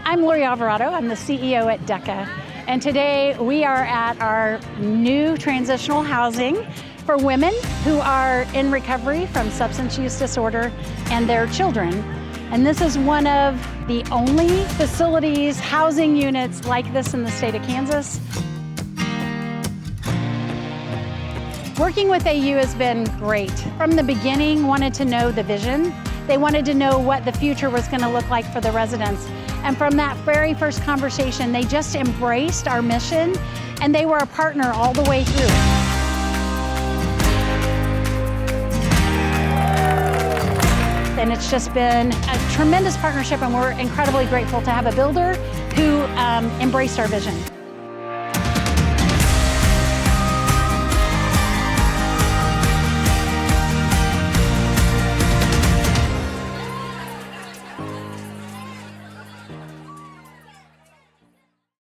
I'm Lori Alvarado. I'm the CEO at DCCCA. And today we are at our new transitional housing for women who are in recovery from substance use disorder and their children. And this is one of the only facilities, housing units like this in the state of Kansas. Working with AU has been great. From the beginning, wanted to know the vision. They wanted to know what the future was going to look like for the residents. And from that very first conversation, they just embraced our mission, and they were a partner all the way through. And it's just been a tremendous partnership, and we're incredibly grateful to have a builder who embraced our vision.